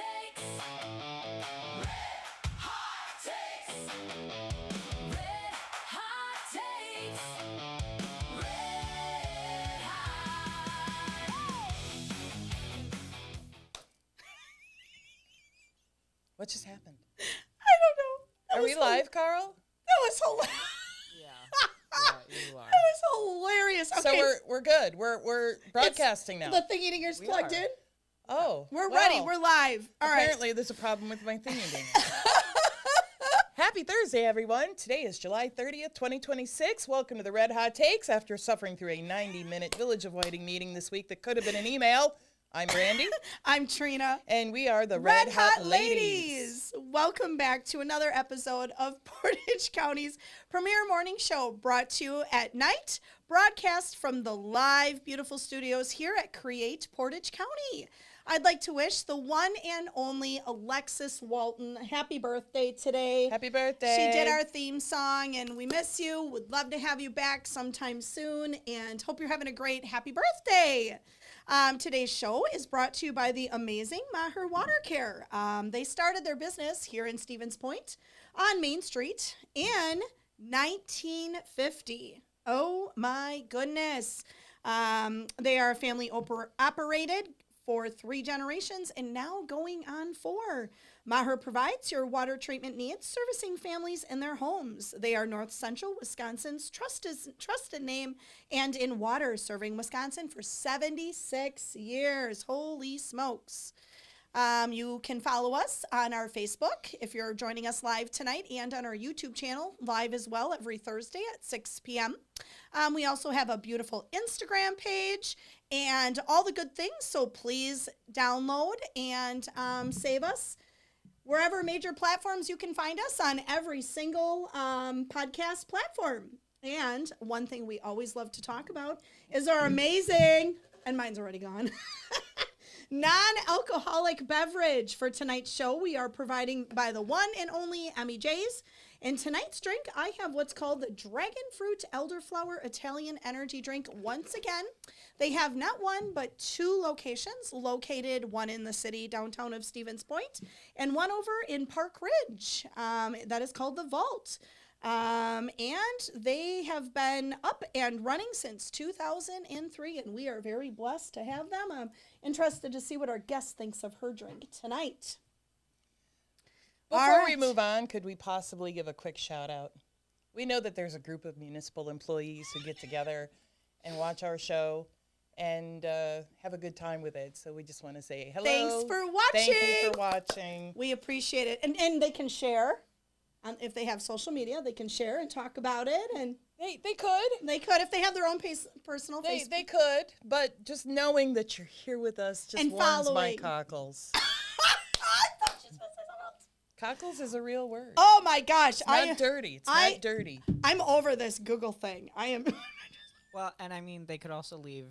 takes. Red hot takes. Red hot takes. Red hot. What just happened? I don't know. Are we live, Carl? That was hilarious. You are. That was hilarious. Okay. So we're good. We're broadcasting now. The thingy dinger's We plugged are. in. Oh, We're wow. ready. We're live. All right. Apparently, there's a problem with my thingy ding. Happy Thursday, everyone. Today is July 30th, 2026. Welcome to the Red Hot Takes. After suffering through a 90-minute Village of Whiting meeting this week that could have been an email, I'm Brandy, I'm Trina. and we are the Red Hot Ladies. Welcome back to another episode of Portage County's premier morning show, brought to you at night, broadcast from the live, beautiful studios here at Create Portage County. I'd like to wish the one and only Alexis Walton happy birthday today. Happy birthday. She did our theme song, and we miss you. Would love to have you back sometime soon, and hope you're having a great happy birthday. Today's show is brought to you by the amazing Maher Water Care. They started their business here in Stevens Point on Main Street in 1950. Oh my goodness. They are family operated for 3 generations and now going on 4. Maher provides your water treatment needs, servicing families in their homes. They are North Central Wisconsin's trusted name and in water, serving Wisconsin for 76 years. Holy smokes. You can follow us on our Facebook if you're joining us live tonight, and on our YouTube channel, live as well, every Thursday at 6 p.m. We also have a beautiful Instagram page and all the good things, so please download and save us wherever major platforms you can find us on every single podcast platform. And one thing we always love to talk about is our amazing, and mine's already gone, non-alcoholic beverage. For tonight's show, we are providing by the one and only Emmy J's. In tonight's drink, I have what's called the Dragon Fruit Elderflower Italian Energy Drink. Once again, they have not one, but 2 locations located, one in the city downtown of Stevens Point and one over in Park Ridge. That is called the Vault. And they have been up and running since 2003, and we are very blessed to have them. I'm interested to see what our guest thinks of her drink tonight. Before we move on, could we possibly give a quick shout out? We know that there's a group of municipal employees who get together and watch our show and have a good time with it. So we just want to say hello. Thanks for watching. Thank you for watching. We appreciate it. And they can share. If they have social media, they can share and talk about it. And They could. they could, if they have their own personal They Facebook. could, but just knowing that you're here with us just And warms my following. cockles. I thought she was supposed to say something else. Cockles is a real word. Oh my gosh. It's not dirty. It's not dirty. I'm over this Google thing. I am. Well, and I mean, they could also leave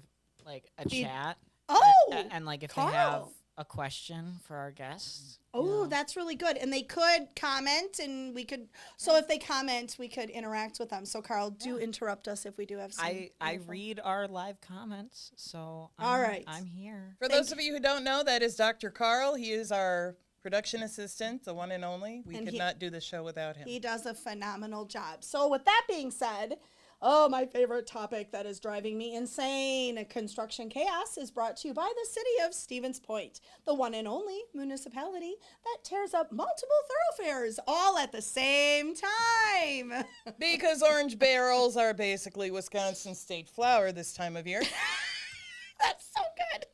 like a Feed- chat. Oh, And like if Carl. they have a question for our guests. Oh, that's really good. And they could comment, and we could. So if they comment, we could interact with them. So Carl, do interrupt us if we do have some. I info. read our live comments, so All right. I'm here. For those of you who don't know, that is Dr. Carl. He is our production assistant, the one and only. We And could he- not do the show without him. He does a phenomenal job. So with that being said, oh, my favorite topic that is driving me insane, construction chaos, is brought to you by the city of Stevens Point, the one and only municipality that tears up multiple thoroughfares all at the same time. Because orange barrels are basically Wisconsin state flower this time of year. That's so good.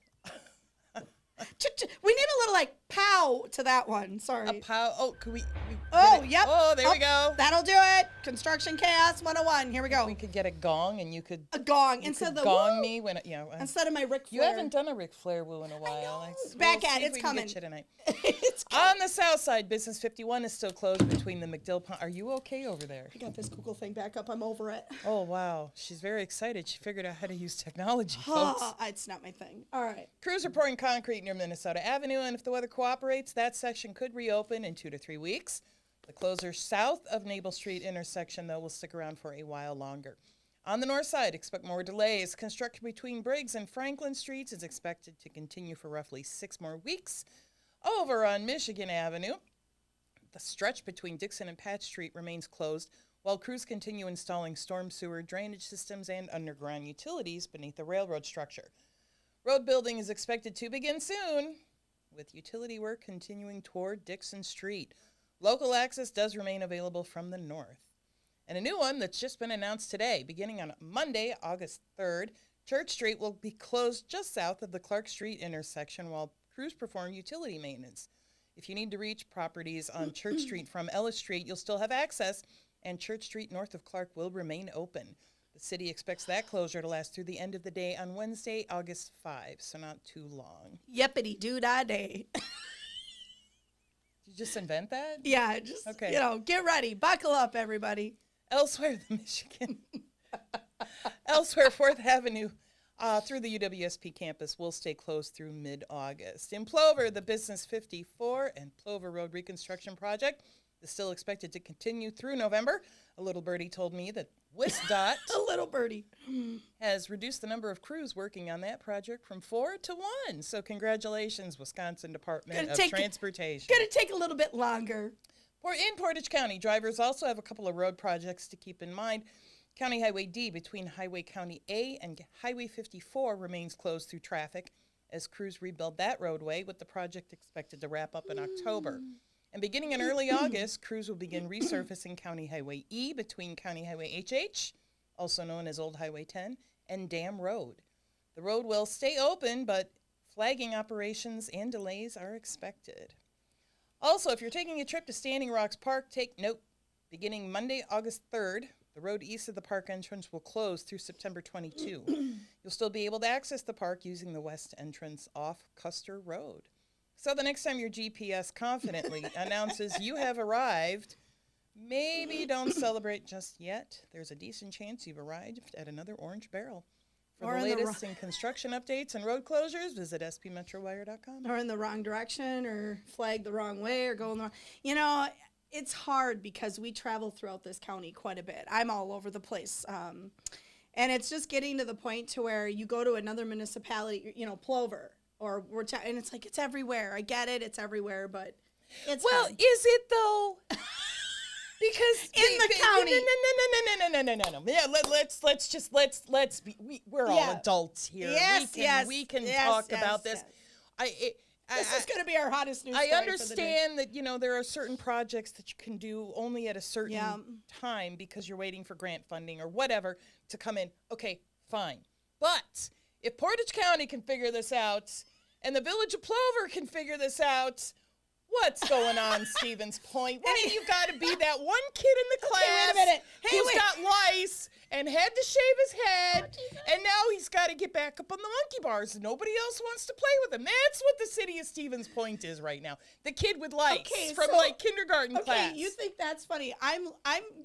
We need a little like pow to that one. Sorry. A pow. Oh, could we? Oh, get it? yep. Oh, there we Oh, go. That'll do it. Construction Chaos 101. Here we go. We could get a gong, and you could A gong you instead could of the gong woo, me when instead of my Ric you Flair. haven't done a Ric Flair woo in a while. know. We'll Back see at if it's we can coming. get you tonight. It's coming. On the south side, Business 51 is still closed between the McDill Pond. Are you okay over there? I got this Google thing back up. I'm over it. Oh, wow. She's very excited. She figured out how to use technology, folks. It's not my thing. All right. Crews are pouring concrete near Minnesota Avenue, and if the weather cooperates, that section could reopen in 2 to 3 weeks. The closure south of Naval Street intersection, though, will stick around for a while longer. On the north side, expect more delays. Construction between Briggs and Franklin Streets is expected to continue for roughly 6 more weeks. Over on Michigan Avenue, the stretch between Dixon and Patch Street remains closed while crews continue installing storm sewer drainage systems and underground utilities beneath the railroad structure. Road building is expected to begin soon, with utility work continuing toward Dixon Street. Local access does remain available from the north. And a new one that's just been announced today, beginning on Monday, August 3rd, Church Street will be closed just south of the Clark Street intersection while crews perform utility maintenance. If you need to reach properties on Church Street from Ellis Street, you'll still have access, and Church Street north of Clark will remain open. The city expects that closure to last through the end of the day on Wednesday, August 5, so not too long. Yippity doo dah day. Did you just invent that? Yeah, just, Okay. get ready. Buckle up, everybody. Elsewhere, Elsewhere, 4th Avenue through the UWSP campus will stay closed through mid-August. In Plover, the Business 54 and Plover Road reconstruction project is still expected to continue through November. A little birdie told me that WisDOT A little birdie. has reduced the number of crews working on that project from 4 to 1. So congratulations, Wisconsin Department Gonna of take- Transportation. Gonna take a little bit longer. In Portage County, drivers also have a couple of road projects to keep in mind. County Highway D between Highway County A and Highway 54 remains closed through traffic as crews rebuild that roadway, with the project expected to wrap up in October. And beginning in early August, crews will begin resurfacing County Highway E between County Highway HH, also known as Old Highway 10, and Dam Road. The road will stay open, but flagging operations and delays are expected. Also, if you're taking a trip to Standing Rocks Park, take note. Beginning Monday, August 3rd, the road east of the park entrance will close through September 22. You'll still be able to access the park using the west entrance off Custer Road. So the next time your GPS confidently announces you have arrived, maybe don't celebrate just yet. There's a decent chance you've arrived at another orange barrel. For Or the in the latest in construction updates and road closures, visit spmetrowire.com. Or in the wrong direction, or flag the wrong way, or going the wrong. It's hard because we travel throughout this county quite a bit. I'm all over the place. And it's just getting to the point to where you go to another municipality, Plover, or and it's like, it's everywhere. I get it. It's everywhere, but it's Well, hard. is it though? Because In the county. No. Yeah, let's be. We're all Yeah. adults here. We can talk about this. This is going to be our hottest news I story for the day. understand that there are certain projects that you can do only at a certain time because you're waiting for grant funding or whatever to come in. Okay, fine. But if Portage County can figure this out and the Village of Plover can figure this out, what's going on, Stevens Point? Why you got to be that one kid in the class wait a minute. Hey, who's wait. got lice and had to shave his head, and now he's got to get back up on the monkey bars. Nobody else wants to play with him. That's what the city of Stevens Point is right now. The kid with lice from kindergarten class. Okay, you think that's funny. I'm look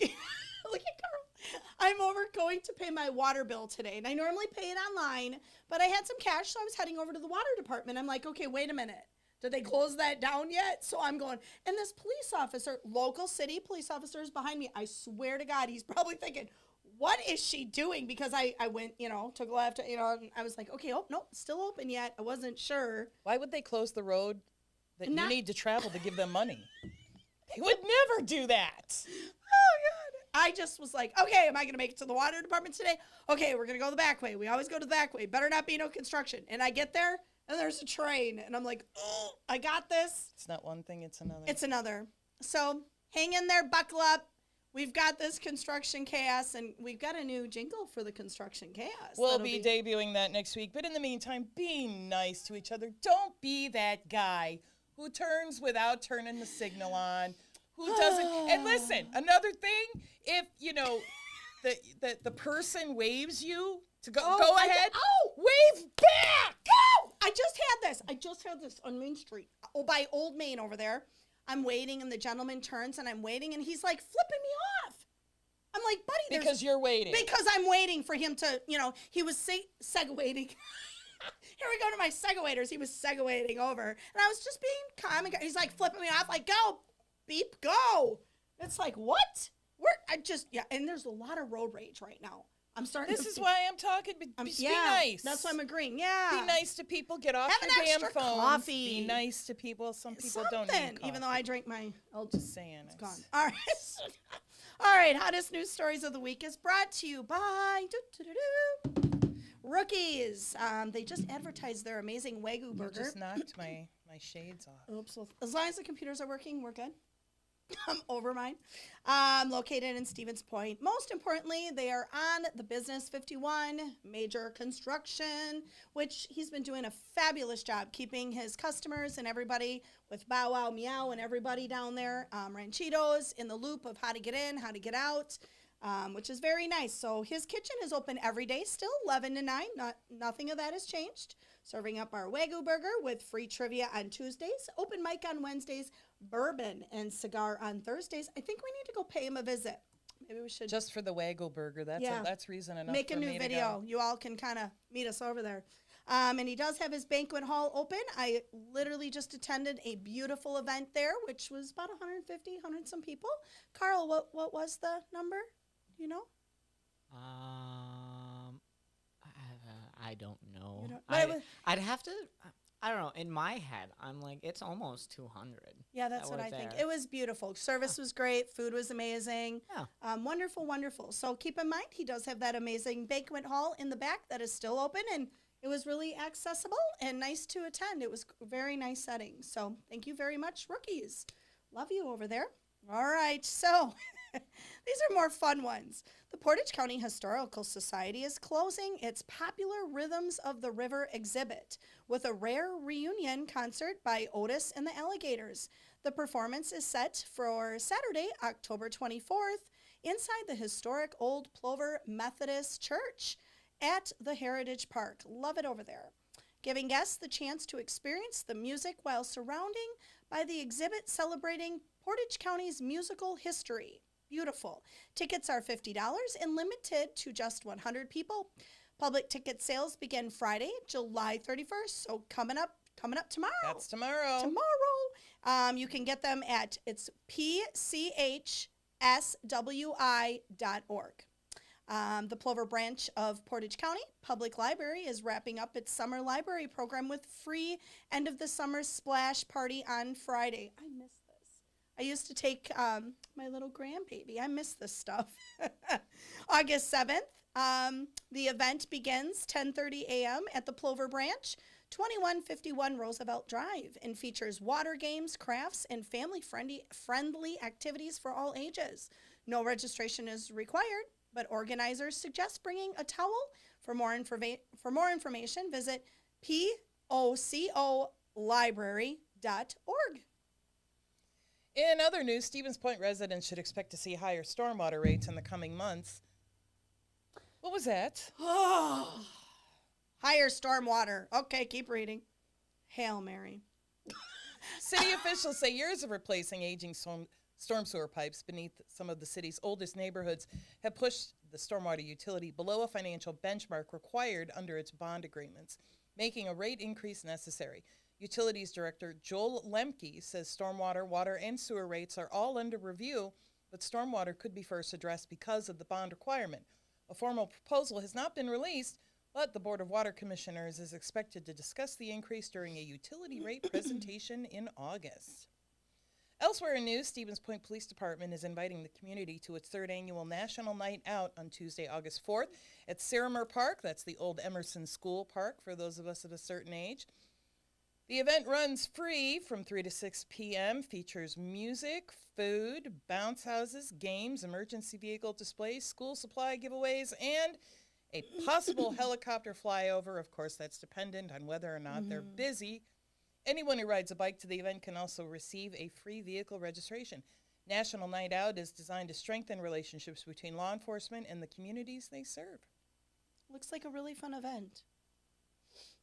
at Carl. I'm over going to pay my water bill today, and I normally pay it online, but I had some cash, so I was heading over to the water department. I'm like, okay, wait a minute. Did they close that down yet? So I'm going, and this police officer, local city police officer, is behind me. I swear to God, he's probably thinking, what is she doing? Because I went, took a left, and I was like, okay, oh, no, still open yet. I wasn't sure. Why would they close the road that you Not- need to travel to give them money? They would never do that. Oh, God. I just was like, okay, am I going to make it to the water department today? Okay, we're going to go the back way. We always go to the back way. Better not be no construction. And I get there, and there's a train. And I'm like, oh, I got this. It's not one thing, it's another. It's another. So hang in there, buckle up. We've got this construction chaos, and we've got a new jingle for the construction chaos. We'll That'll be debuting that next week. But in the meantime, be nice to each other. Don't be that guy who turns without turning the signal on, who doesn't. And listen, another thing, if, the person waves you to go ahead, wave back. Go! I just had this on Main Street, by Old Main over there. I'm waiting, and the gentleman turns, and I'm waiting, and he's like flipping me off. I'm like, buddy, Because you're waiting. Because I'm waiting for him to, he was seguewating. Here we go to my seguators. He was seguating over, and I was just being calm. And he's like flipping me off, like, go, beep, go. It's like, what? And there's a lot of road rage right now. I'm starting. This to is feel- why I'm talking. Be nice. That's why I'm agreeing. Yeah. Be nice to people. Get off Have an your damn extra phones. coffee. Be nice to people. Some people Something. don't need coffee. Even though I drank my. I'll Just saying. It's gone. All right. All right. Hottest news stories of the week is brought to you by Rookies. They just advertised their amazing Wagyu You burger. just knocked my shades off. Oops. Well, as long as the computers are working, we're good. I'm over mine. Located in Stevens Point. Most importantly, they are on the Business 51 major construction, which he's been doing a fabulous job keeping his customers and everybody with Bow Wow Meow and everybody down there, Ranchitos, in the loop of how to get in, how to get out, which is very nice. So his kitchen is open every day, still 11 to 9. Nothing of that has changed. Serving up our Wagyu burger with free trivia on Tuesdays, open mic on Wednesdays, bourbon and cigar on Thursdays. I think we need to go pay him a visit. Maybe we should Just for the Wagyu burger. That's reason enough. make a for new me to video. go. You all can kind of meet us over there. And he does have his banquet hall open. I literally just attended a beautiful event there, which was about 150, 100 some people. Carl, what was the number? Do you know? I don't know. You don't- but it was- I'd have to. I don't know. In my head, I'm like, it's almost 200. Yeah, that's that what were I think. there. It was beautiful. Service was great. Food was amazing. Yeah. Wonderful, wonderful. So keep in mind, he does have that amazing banquet hall in the back that is still open, and it was really accessible and nice to attend. It was a very nice setting. So thank you very much, Rookies. Love you over there. All right, so these are more fun ones. The Portage County Historical Society is closing its popular Rhythms of the River exhibit with a rare reunion concert by Otis and the Alligators. The performance is set for Saturday, October 24th, inside the historic Old Plover Methodist Church at the Heritage Park. Love it over there. Giving guests the chance to experience the music while surrounding by the exhibit celebrating Portage County's musical history. Beautiful. Tickets are $50 and limited to just 100 people. Public ticket sales begin Friday, July 31st. So coming up tomorrow. That's tomorrow. You can get them at pchswi.org. The Plover branch of Portage County Public Library is wrapping up its summer library program with free end of the summer splash party on Friday. I miss this. I used to take my little grandbaby. I miss this stuff. August 7th, the event begins 10:30 a.m. at the Plover branch, 2151 Roosevelt Drive, and features water games, crafts, and family-friendly activities for all ages. No registration is required, but organizers suggest bringing a towel. For more information, visit pocolibrary.org. In other news, Stevens Point residents should expect to see higher stormwater rates in the coming months. What was that? Higher stormwater. Okay, keep reading. Hail Mary. City officials say years of replacing aging storm sewer pipes beneath some of the city's oldest neighborhoods have pushed the stormwater utility below a financial benchmark required under its bond agreements, making a rate increase necessary. Utilities Director Joel Lemke says stormwater, water, and sewer rates are all under review, but stormwater could be first addressed because of the bond requirement. A formal proposal has not been released, but the Board of Water Commissioners is expected to discuss the increase during a utility rate presentation in August. Elsewhere in news, Stevens Point Police Department is inviting the community to its third annual National Night Out on Tuesday, August 4th at Sarimer Park. That's the old Emerson School Park for those of us of a certain age. The event runs free from 3 to 6 p.m., features music, food, bounce houses, games, emergency vehicle displays, school supply giveaways, and a possible helicopter flyover. Of course, that's dependent on whether or not they're busy. Anyone who rides a bike to the event can also receive a free vehicle registration. National Night Out is designed to strengthen relationships between law enforcement and the communities they serve. Looks like a really fun event.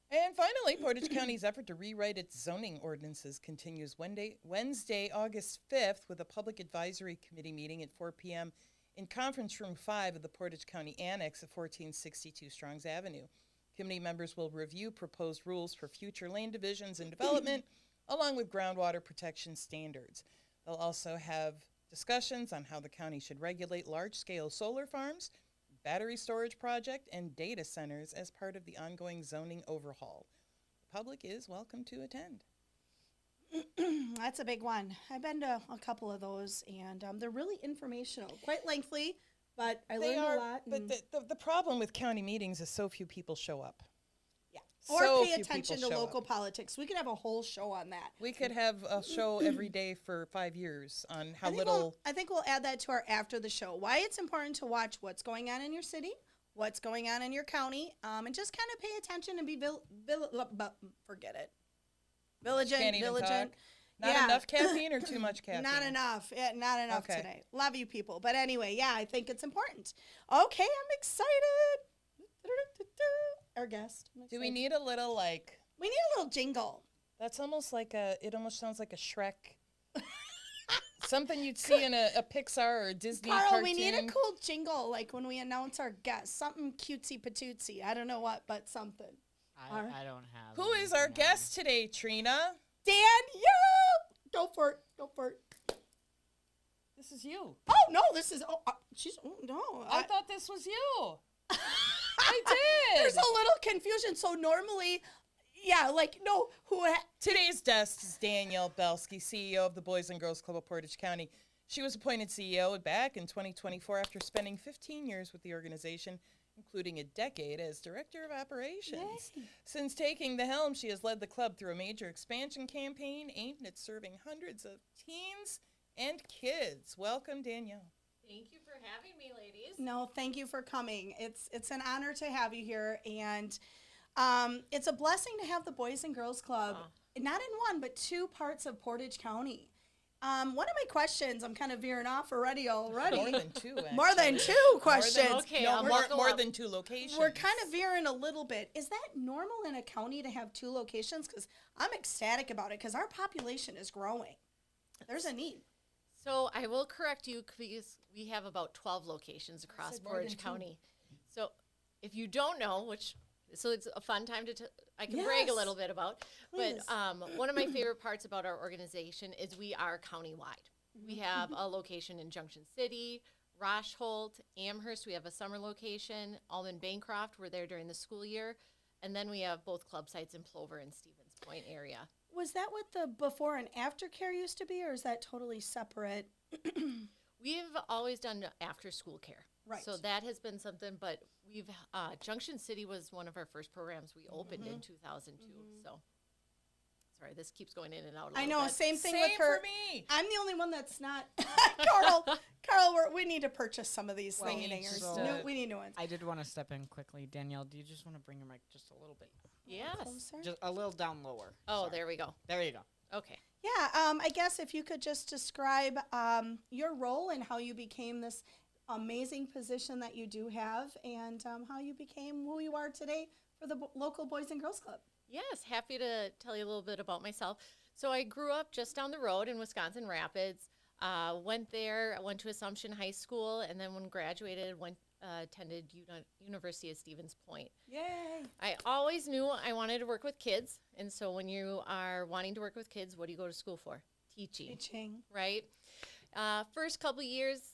And finally, Portage County's effort to rewrite its zoning ordinances continues Wednesday, August 5th, with a public advisory committee meeting at 4 p.m. in Conference Room 5 of the Portage County Annex at 1462 Strongs Avenue. Committee members will review proposed rules for future land divisions and development, along with groundwater protection standards. They'll also have discussions on how the county should regulate large-scale solar farms, battery storage project, and data centers as part of the ongoing zoning overhaul. The public is welcome to attend. That's a big one. I've been to a couple of those, and they're really informational, quite lengthy, but I learned a lot. But and- the problem with county meetings is so few people show up. yeah. Or so pay few attention to people show local up. politics. We could have a whole show on that. We could have a show every day for 5 years on how I think we'll add that to our after the show. Why it's important to watch what's going on in your city, what's going on in your county, and just kind of pay attention and be forget it. Vigilant, Can't even vigilant. talk. Not Yeah. enough caffeine or too much caffeine? Not enough. Yeah, not enough Okay. today. Love you people. But anyway, yeah, I think it's important. Okay, I'm excited. Our guest. I'm Do we excited. need a little like? We need a little jingle. That's almost like a. It almost sounds like a Shrek. Something you'd see in a Pixar or a Disney Carl, cartoon. we need a cool jingle like when we announce our guest. Something cutesy patootsy. I don't know what, but something. Alright. I don't have. Who is our anything guest today, Trina? Danielle! Go for it. Go for it. This is you. Oh, no, this is. Oh, she's. Oh, no. I thought this was you. I did. There's a little confusion. So normally, yeah, like, no, Today's guest is Danielle Belsky, CEO of the Boys and Girls Club of Portage County. She was appointed CEO back in 2024 after spending 15 years with the organization, including a decade as Director of Operations. Yay. Since taking the helm, she has led the club through a major expansion campaign aimed at serving hundreds of teens and kids. Welcome, Danielle. Thank you for having me, ladies. No, thank you for coming. It's an honor to have you here, and it's a blessing to have the Boys and Girls Club, not in one but two parts of Portage County. One of my questions, I'm kind of veering off already. More than two, actually. More than two questions. Okay, No, I'll more, buckle more up. than two locations. We're kind of veering a little bit. Is that normal in a county to have two locations? Because I'm ecstatic about it because our population is growing. There's a need. So I will correct you because we have about 12 locations across said more than Portage two. County. So if you don't know, so it's a fun time to I can brag a Yes. little bit about. Please. But one of my favorite parts about our organization is we are countywide. We have a location in Junction City, Roshholt, Amherst. We have a summer location. Alden Bancroft. We're there during the school year. And then we have both club sites in Plover and Stevens Point area. Was that what the before and after care used to be, or is that totally separate? We've always done after school care. Right. So that has been something, but we've, Junction City was one of our first programs we opened in 2002. So, sorry, this keeps going in and out a I little know, bit. same thing Same with her. for me. I'm the only one that's not. Carl, we need to purchase some of these Well, thingy-dingers. so- We need new ones. I did want to step in quickly. Danielle, do you just want to bring your mic just a little bit? Yes. Closer. Just a little down lower. Oh, Sorry. there we go. There you go. Okay. Yeah, I guess if you could just describe your role and how you became this amazing position that you do have, and how you became who you are today for the local Boys and Girls Club. Yes, happy to tell you a little bit about myself. So I grew up just down the road in Wisconsin Rapids. Went there, I went to Assumption High School, and then when graduated, attended University of Stevens Point. Yay! I always knew I wanted to work with kids, and so when you are wanting to work with kids, what do you go to school for? Teaching, Teaching. right? First couple years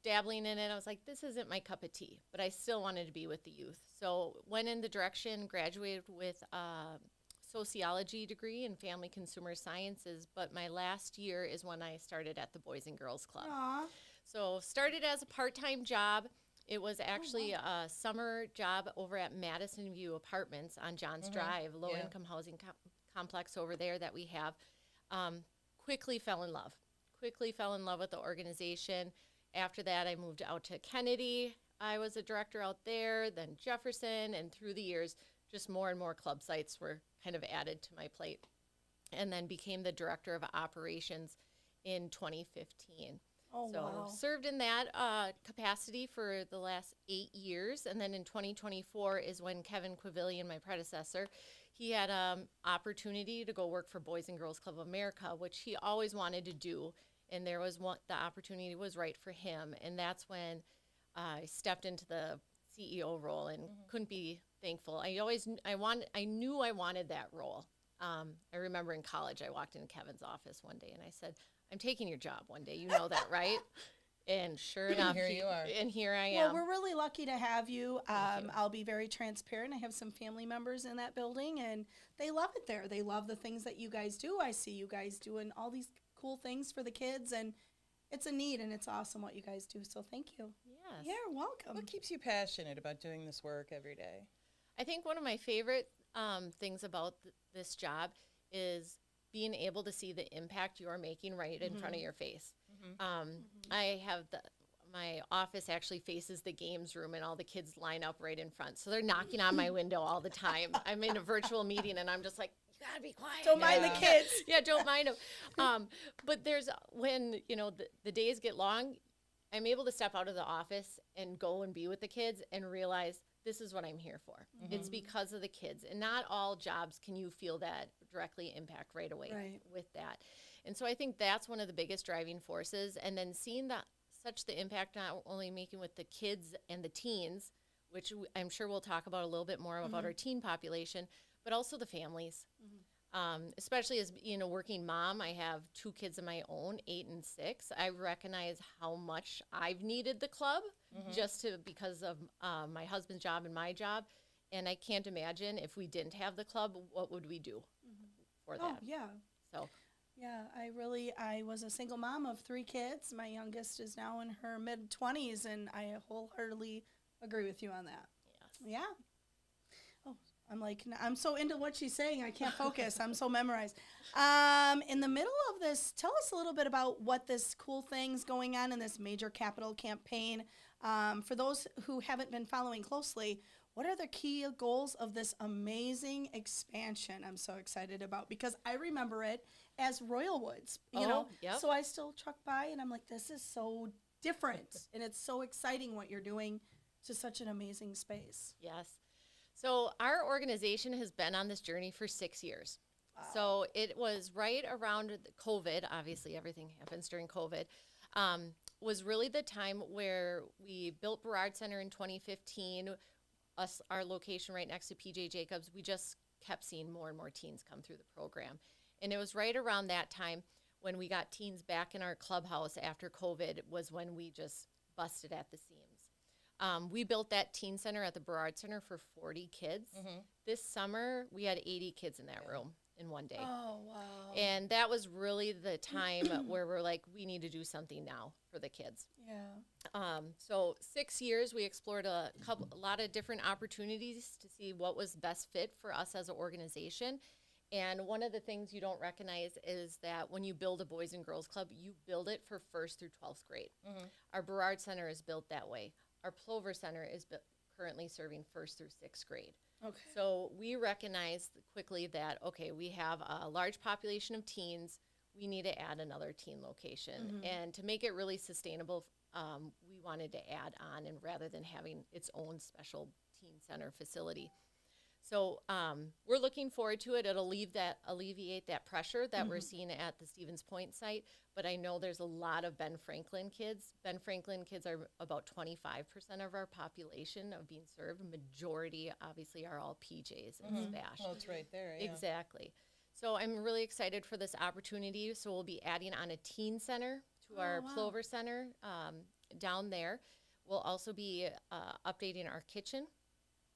dabbling in it, I was like, this isn't my cup of tea, but I still wanted to be with the youth. So went in the direction, graduated with a sociology degree in family consumer sciences, but my last year is when I started at the Boys and Girls Club. Aw. So started as a part-time job. It was actually a summer job over at Madison View Apartments on Johns Drive, low-income housing complex over there that we have. Quickly fell in love. Quickly fell in love with the organization. After that, I moved out to Kennedy. I was a director out there, then Jefferson, and through the years, just more and more club sites were kind of added to my plate. And then became the director of operations in 2015. Oh, So wow. served in that capacity for the last 8 years, and then in 2024 is when Kevin Quavillian, my predecessor, he had opportunity to go work for Boys and Girls Club of America, which he always wanted to do, and there was the opportunity was right for him, and that's when I stepped into the CEO role and couldn't be thankful. I knew I wanted that role. I remember in college, I walked into Kevin's office one day and I said, I'm taking your job one day. You know that, right? And sure enough, here you are. And here I Well, am. we're really lucky to have you. I'll be very transparent. I have some family members in that building, and they love it there. They love the things that you guys do. I see you guys doing all these cool things for the kids, and it's a need, and it's awesome what you guys do. So thank you. Yes. You're welcome. What keeps you passionate about doing this work every day? I think one of my favorite things about this job is being able to see the impact you're making right in front of your face. I have my office actually faces the games room, and all the kids line up right in front. So they're knocking on my window all the time. I'm in a virtual meeting, and I'm just like, you gotta be quiet. Don't mind the Yeah. kids. Yeah, don't mind them. But there's when the days get long, I'm able to step out of the office and go and be with the kids and realize this is what I'm here for. It's because of the kids, and not all jobs can you feel that directly impact right away Right. with that. And so I think that's one of the biggest driving forces. And then seeing that such the impact not only making with the kids and the teens, which I'm sure we'll talk about a little bit more about our teen population, but also the families. Especially as being a working mom, I have 2 kids of my own, 8 and 6. I recognize how much I've needed the club just because of my husband's job and my job. And I can't imagine if we didn't have the club, what would we do for Oh, that? yeah. So Yeah, I was a single mom of 3 kids. My youngest is now in her mid-20s, and I wholeheartedly agree with you on that. yes. Yeah. Oh, I'm so into what she's saying, I can't focus. I'm so memorized. In the middle of this, tell us a little bit about what this cool thing's going on in this major capital campaign. For those who haven't been following closely, what are the key goals of this amazing expansion I'm so excited about? Because I remember it as Royal Woods, you know? Yep. So I still truck by and I'm like, this is so different. And it's so exciting what you're doing to such an amazing space. Yes. So our organization has been on this journey for 6 years. So it was right around COVID. Obviously, everything happens during COVID. Was really the time where we built Burrard Center in 2015. Our location right next to PJ Jacobs. We just kept seeing more and more teens come through the program, and it was right around that time when we got teens back in our clubhouse after COVID. Was when we just busted at the seams. We built that teen center at the Burrard Center for 40 kids. This summer, we had 80 kids in that room in one day. Oh, wow. And that was really the time where we're like, we need to do something now for the kids. Yeah. So 6 years, we explored a lot of different opportunities to see what was best fit for us as an organization. And one of the things you don't recognize is that when you build a Boys and Girls Club, you build it for 1st through 12th grade. Our Burrard Center is built that way. Our Plover Center is currently serving 1st through 6th grade. Okay. So we recognized quickly that, okay, we have a large population of teens. We need to add another teen location. And to make it really sustainable, we wanted to add on, and rather than having its own special teen center facility. So we're looking forward to it. It'll alleviate that pressure that we're seeing at the Stevens Point site. But I know there's a lot of Ben Franklin kids. Ben Franklin kids are about 25% of our population of being served. Majority, obviously, are all PJs and Spash. Well, it's right there. Yeah. Exactly. So I'm really excited for this opportunity. So we'll be adding on a teen center to our Plover Center down there. We'll also be updating our kitchen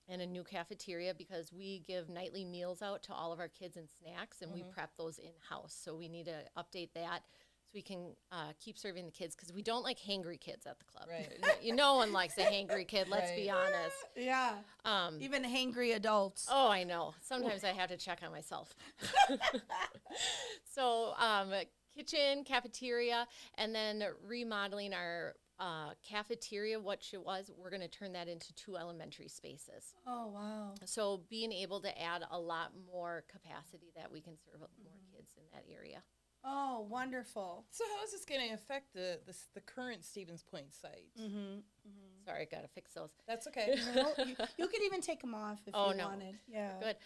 and a new cafeteria because we give nightly meals out to all of our kids and snacks, and we prep those in-house. So we need to update that so we can keep serving the kids, because we don't like hangry kids at the club. Right. No one likes a hangry kid, let's be Right. honest. Yeah. Even hangry adults. Oh, I know. Sometimes I have to check on myself. So, kitchen, cafeteria, and then remodeling our cafeteria, which it was, we're going to turn that into 2 elementary spaces. Oh, wow. So being able to add a lot more capacity that we can serve more kids in that area. Oh, wonderful. So how is this going to affect the current Stevens Point site? Sorry, I got to fix those. That's okay. No, you could even take them off if Oh, you no. wanted. Yeah. Good.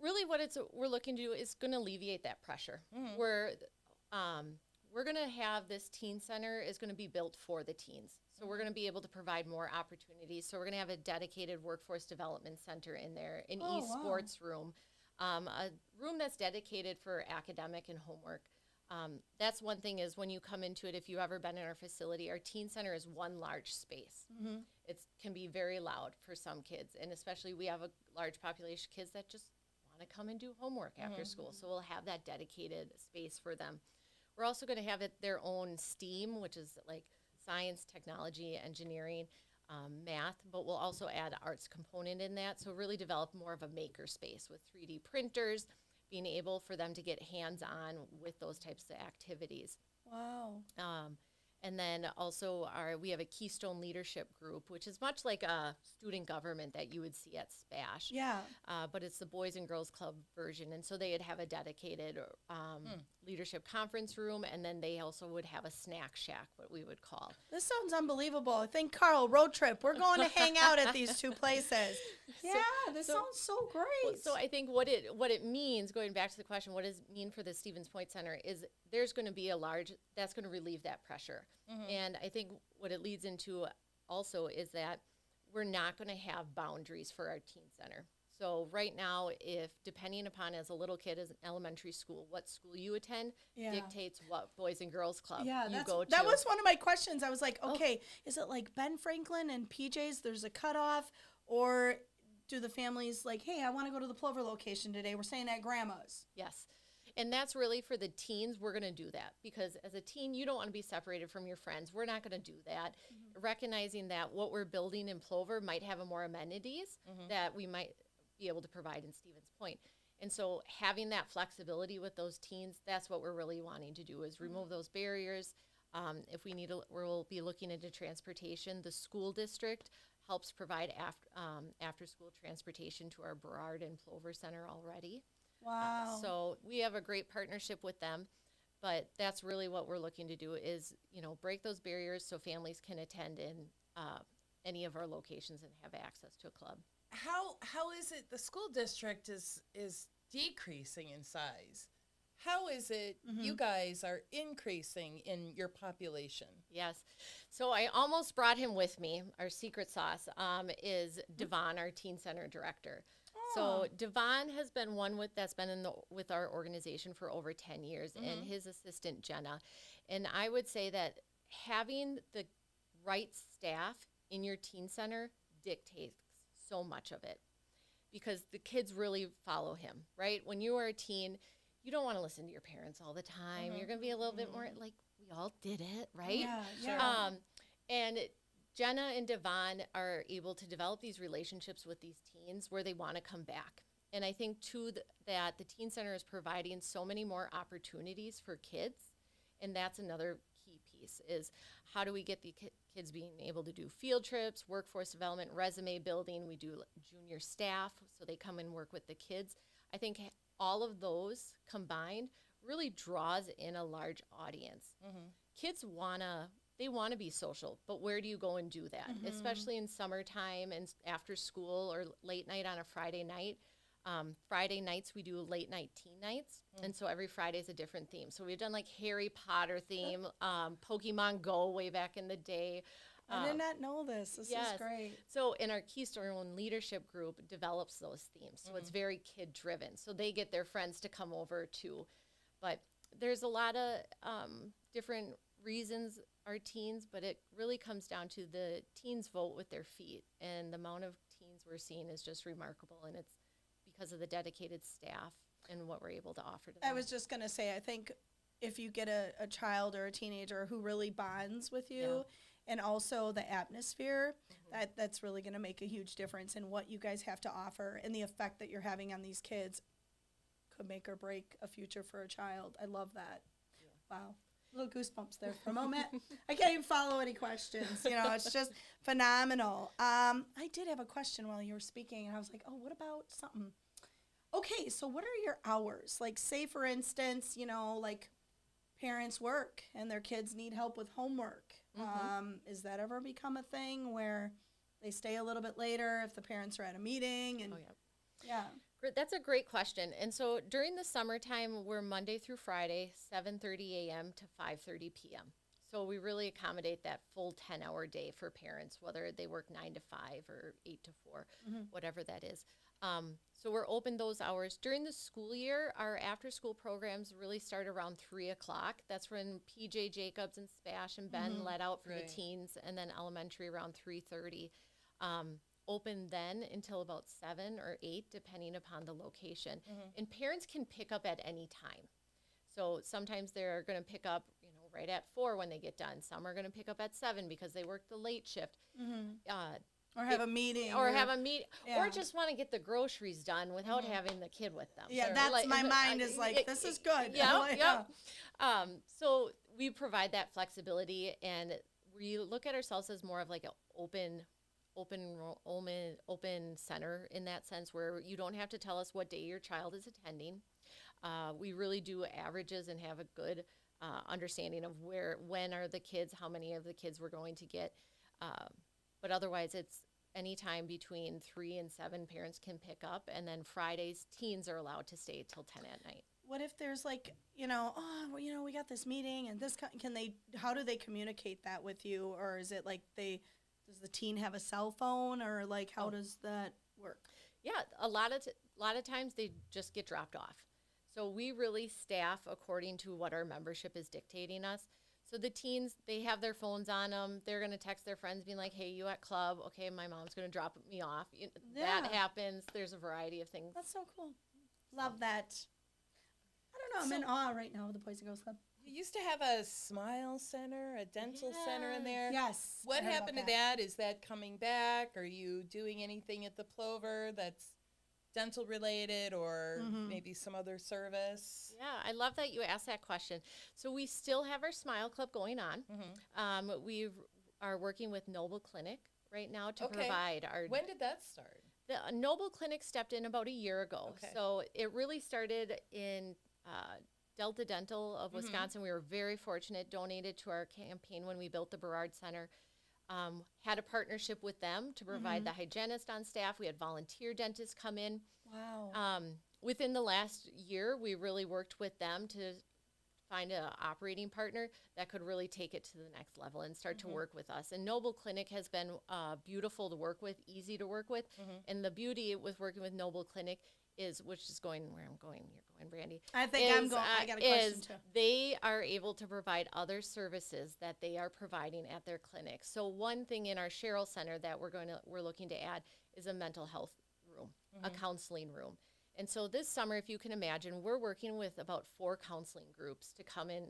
Really what we're looking to do is going to alleviate that pressure. We're going to have this teen center is going to be built for the teens. So we're going to be able to provide more opportunities. So we're going to have a dedicated workforce development center in there, an Oh, wow. esports room, a room that's dedicated for academic and homework. That's one thing is when you come into it, if you've ever been in our facility, our teen center is one large space. It can be very loud for some kids, and especially we have a large population of kids that just want to come and do homework after school. So we'll have that dedicated space for them. We're also going to have it their own STEAM, which is like science, technology, engineering, math, but we'll also add arts component in that. So really develop more of a maker space with 3D printers, being able for them to get hands-on with those types of activities. Wow. And then also we have a Keystone Leadership Group, which is much like a student government that you would see at SPASH. Yeah. But it's the Boys and Girls Club version. And so they'd have a dedicated leadership conference room, and then they also would have a snack shack, what we would call. This sounds unbelievable. I think, Carl, road trip. We're going to hang out at these two places. Yeah, this sounds so great. So I think what it means, going back to the question, what does it mean for the Stevens Point Center, is there's going to be that's going to relieve that pressure. And I think what it leads into also is that we're not going to have boundaries for our teen center. So right now, if depending upon as a little kid as an elementary school, what school you attend dictates what Boys and Girls Club you go to. That was one of my questions. I was like, okay, is it like Ben Franklin and PJ's, there's a cutoff, or do the families like, hey, I want to go to the Plover location today. We're staying at Grandma's. Yes. And that's really for the teens. We're going to do that because as a teen, you don't want to be separated from your friends. We're not going to do that. Recognizing that what we're building in Plover might have more amenities that we might be able to provide in Stevens Point. And so having that flexibility with those teens, that's what we're really wanting to do is remove those barriers. If we need we'll be looking into transportation. The school district helps provide after school transportation to our Burrard and Plover Center already. Wow. So we have a great partnership with them, but that's really what we're looking to do is, break those barriers so families can attend in any of our locations and have access to a club. How is it the school district is decreasing in size? How is it you guys are increasing in your population? Yes. So I almost brought him with me. Our secret sauce is Devon, our teen center director. So Devon has been one that's been with our organization for over 10 years, and his assistant Jenna. And I would say that having the right staff in your teen center dictates so much of it, because the kids really follow him, right? When you are a teen, you don't want to listen to your parents all the time. You're going to be a little bit more like, we all did it, right? Yeah. And Jenna and Devon are able to develop these relationships with these teens where they want to come back. And I think, too, that the Teen Center is providing so many more opportunities for kids. And that's another key piece is how do we get the kids being able to do field trips, workforce development, resume building. We do junior staff, so they come and work with the kids. I think all of those combined really draws in a large audience. Kids want to be social, but where do you go and do that? Especially in summertime and after school or late night on a Friday night. Friday nights we do late night teen nights, and so every Friday is a different theme. So we've done like Harry Potter theme, Pokemon Go way back in the day. I did not know this. This is great. So in our Keystone Leadership Group develops those themes. So it's very kid driven. So they get their friends to come over too. But there's a lot of different reasons our teens, but it really comes down to the teens vote with their feet. And the amount of teens we're seeing is just remarkable. And it's because of the dedicated staff and what we're able to offer to them. I was just going to say, I think if you get a child or a teenager who really bonds with you and also the atmosphere, that's really going to make a huge difference in what you guys have to offer, and the effect that you're having on these kids could make or break a future for a child. I love that. Wow. Little goosebumps there for a moment. I can't even follow any questions. It's just phenomenal. I did have a question while you were speaking, and I was like, oh, what about something? Okay, so what are your hours? Like, say, for instance, like parents work and their kids need help with homework. Is that ever become a thing where they stay a little bit later if the parents are at a meeting? And That's a great question. And so during the summertime, we're Monday through Friday, 7:30 a.m. to 5:30 p.m. So we really accommodate that full 10-hour day for parents, whether they work 9 to 5 or 8 to 4, whatever that is. So we're open those hours. During the school year, our after-school programs really start around 3 o'clock. That's when PJ Jacobs and Spash and Ben let out for Right. the teens, and then elementary around 3:30. Open then until about 7 or 8, depending upon the location. And parents can pick up at any time. So sometimes they're going to pick up, right at 4 when they get done. Some are going to pick up at 7 because they work the late shift. Or have a meeting. Or have a meet, Yeah. or just want to get the groceries done without having the kid with them. Yeah, Sure. that's my mind is like, this is good. Yeah, Like, yeah. So we provide that flexibility, and we look at ourselves as more of like an open center in that sense, where you don't have to tell us what day your child is attending. We really do averages and have a good understanding of when are the kids, how many of the kids we're going to get. But otherwise, it's anytime between 3 and 7 parents can pick up, and then Fridays teens are allowed to stay till 10 at night. What if there's like, we got this meeting and this, how do they communicate that with you? Or is it like does the teen have a cell phone, or like, how does that work? Yeah, a lot of times they just get dropped off. So we really staff according to what our membership is dictating us. So the teens, they have their phones on them. They're going to text their friends being like, hey, you at club? Okay, my mom's going to drop me off. That Yeah. happens. There's a variety of things. That's so cool. Love that. I don't know. I'm in awe right now with the Boys and Girls Club. You used to have a smile center, a dental center in there. Yes. What I heard happened to about that? Is that coming back? Are you doing anything at the Plover that's dental related, or maybe some other service? Yeah, I love that you asked that question. So we still have our Smile Club going on. We are working with Noble Clinic right now to Okay. provide our. When did that start? The Noble Clinic stepped in about a year ago. Okay. So it really started in Delta Dental of Wisconsin. We were very fortunate, donated to our campaign when we built the Burrard Center. Had a partnership with them to provide the hygienist on staff. We had volunteer dentists come in. Wow. Within the last year, we really worked with them to find an operating partner that could really take it to the next level and start to work with us. And Noble Clinic has been beautiful to work with, easy to work with. And the beauty with working with Noble Clinic is, which is going where I'm going, you're going, Brandy. I think I'm going. I got a question too. They are able to provide other services that they are providing at their clinic. So one thing in our Cheryl Center that we're looking to add is a mental health room, a counseling room. And so this summer, if you can imagine, we're working with about 4 counseling groups to come and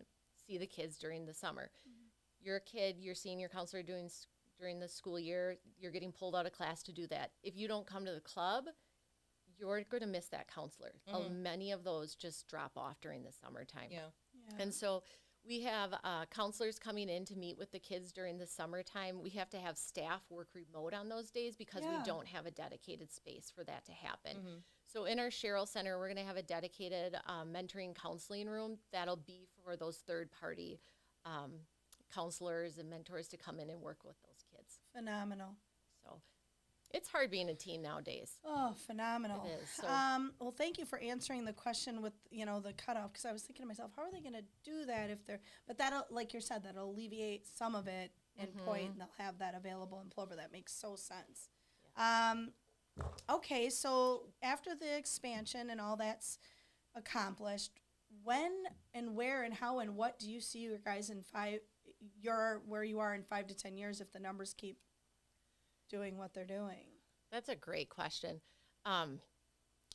see the kids during the summer. You're a kid, you're seeing your counselor during the school year, you're getting pulled out of class to do that. If you don't come to the club, you're going to miss that counselor. Many of those just drop off during the summertime. Yeah. And so we have counselors coming in to meet with the kids during the summertime. We have to have staff work remote on those days because we don't have a dedicated space for that to happen. So in our Cheryl Center, we're going to have a dedicated mentoring counseling room that'll be for those third-party counselors and mentors to come in and work with those kids. Phenomenal. So it's hard being a teen nowadays. Oh, phenomenal. It is, so- Well, thank you for answering the question with, the cutoff, because I was thinking to myself, how are they going to do that but that'll, like you said, that'll alleviate some of it and point, and they'll have that available in Plover. That makes so sense. Okay, so after the expansion and all that's accomplished, when and where and how and what do you see you guys where you are in 5 to 10 years if the numbers keep doing what they're doing? That's a great question.